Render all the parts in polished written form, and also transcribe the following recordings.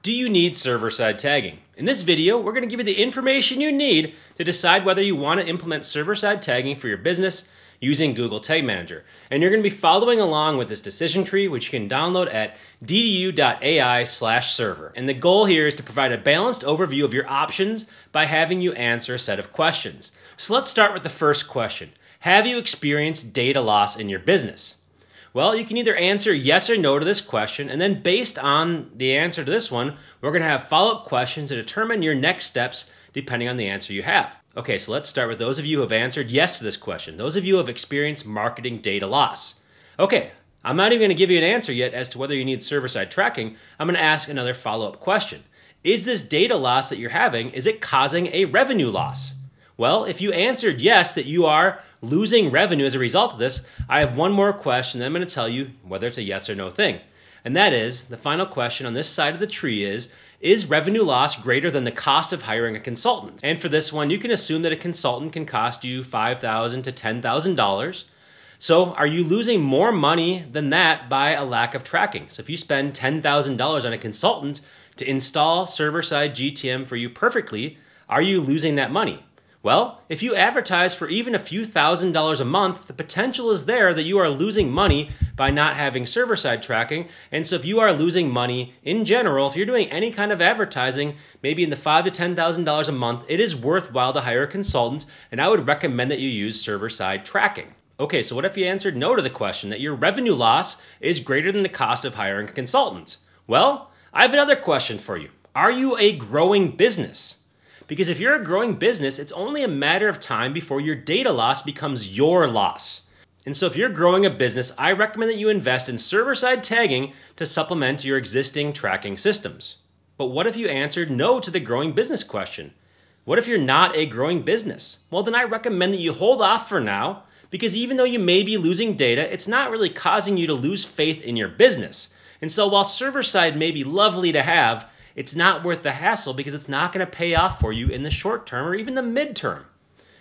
Do you need server-side tagging? In this video, we're going to give you the information you need to decide whether you want to implement server-side tagging for your business using Google Tag Manager. And you're going to be following along with this decision tree, which you can download at ddu.ai/server. And the goal here is to provide a balanced overview of your options by having you answer a set of questions. So let's start with the first question. Have you experienced data loss in your business? Well, you can either answer yes or no to this question, and then based on the answer to this one, we're going to have follow-up questions to determine your next steps depending on the answer you have. Okay, so let's start with those of you who have answered yes to this question. Those of you who have experienced marketing data loss. Okay, I'm not even going to give you an answer yet as to whether you need server-side tracking. I'm going to ask another follow-up question. Is this data loss that you're having, is it causing a revenue loss? Well, if you answered yes, that you are losing revenue as a result of this, I have one more question that I'm going to tell you whether it's a yes or no thing. And that is, the final question on this side of the tree is revenue loss greater than the cost of hiring a consultant? And for this one, you can assume that a consultant can cost you $5,000 to $10,000. So are you losing more money than that by a lack of tracking? So if you spend $10,000 on a consultant to install server-side GTM for you perfectly, are you losing that money? Well, if you advertise for even a few $1,000s a month, the potential is there that you are losing money by not having server-side tracking. And so if you are losing money in general, if you're doing any kind of advertising, maybe in the $5,000 to $10,000 a month, it is worthwhile to hire a consultant, and I would recommend that you use server-side tracking. Okay, so what if you answered no to the question, that your revenue loss is greater than the cost of hiring a consultant? Well, I have another question for you. Are you a growing business? Because if you're a growing business, it's only a matter of time before your data loss becomes your loss. And so if you're growing a business, I recommend that you invest in server-side tagging to supplement your existing tracking systems. But what if you answered no to the growing business question? What if you're not a growing business? Well, then I recommend that you hold off for now, because even though you may be losing data, it's not really causing you to lose faith in your business. And so while server-side may be lovely to have, it's not worth the hassle because it's not going to pay off for you in the short term or even the midterm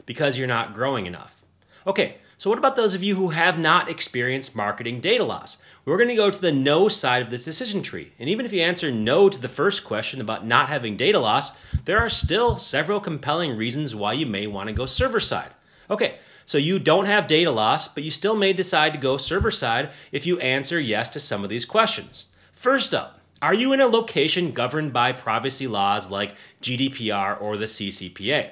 because you're not growing enough. Okay, so what about those of you who have not experienced marketing data loss? We're going to go to the no side of this decision tree. And even if you answer no to the first question about not having data loss, there are still several compelling reasons why you may want to go server side. Okay, so you don't have data loss, but you still may decide to go server side if you answer yes to some of these questions. First up, are you in a location governed by privacy laws like GDPR or the CCPA?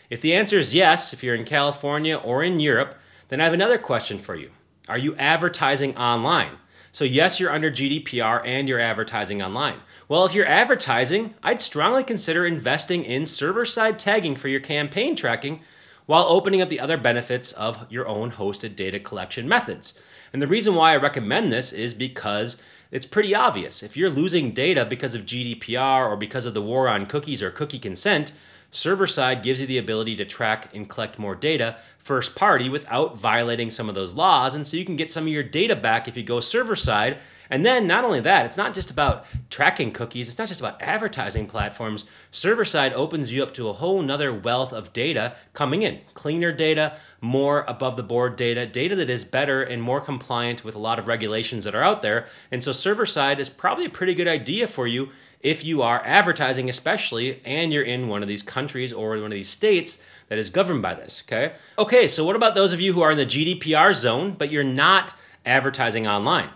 If the answer is yes, if you're in California or in Europe, then I have another question for you. Are you advertising online? So yes, you're under GDPR and you're advertising online. Well, if you're advertising, I'd strongly consider investing in server-side tagging for your campaign tracking while opening up the other benefits of your own hosted data collection methods. And the reason why I recommend this is because it's pretty obvious. If you're losing data because of GDPR or because of the war on cookies or cookie consent, server-side gives you the ability to track and collect more data first party without violating some of those laws, and so you can get some of your data back if you go server-side. And then not only that, it's not just about tracking cookies, it's not just about advertising platforms. Server-side opens you up to a whole nother wealth of data coming in. Cleaner data, more above-the-board data, data that is better and more compliant with a lot of regulations that are out there. And so server-side is probably a pretty good idea for you if you are advertising especially, and you're in one of these countries or one of these states that is governed by this, okay? Okay, so what about those of you who are in the GDPR zone, but you're not advertising online?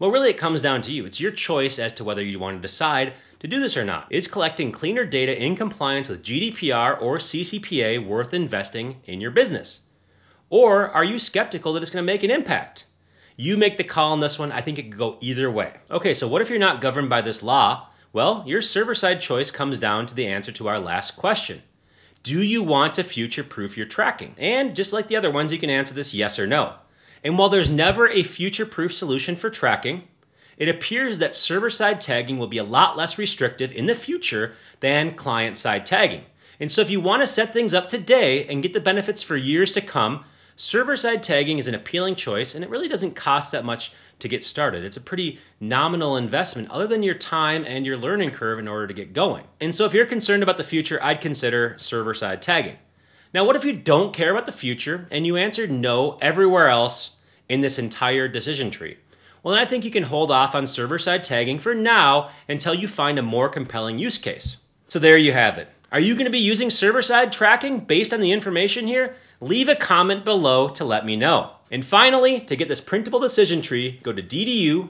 Well, really it comes down to you. It's your choice as to whether you want to decide to do this or not. Is collecting cleaner data in compliance with GDPR or CCPA worth investing in your business? Or are you skeptical that it's going to make an impact? You make the call on this one. I think it could go either way. Okay, so what if you're not governed by this law? Well, your server-side choice comes down to the answer to our last question. Do you want to future-proof your tracking? And just like the other ones, you can answer this yes or no. And while there's never a future-proof solution for tracking, it appears that server-side tagging will be a lot less restrictive in the future than client-side tagging. And so if you want to set things up today and get the benefits for years to come, server-side tagging is an appealing choice, and it really doesn't cost that much to get started. It's a pretty nominal investment other than your time and your learning curve in order to get going. And so if you're concerned about the future, I'd consider server-side tagging. Now, what if you don't care about the future and you answered no everywhere else in this entire decision tree? Well, then I think you can hold off on server-side tagging for now until you find a more compelling use case. So there you have it. Are you going to be using server-side tracking based on the information here? Leave a comment below to let me know. And finally, to get this printable decision tree, go to ddu.ai/server.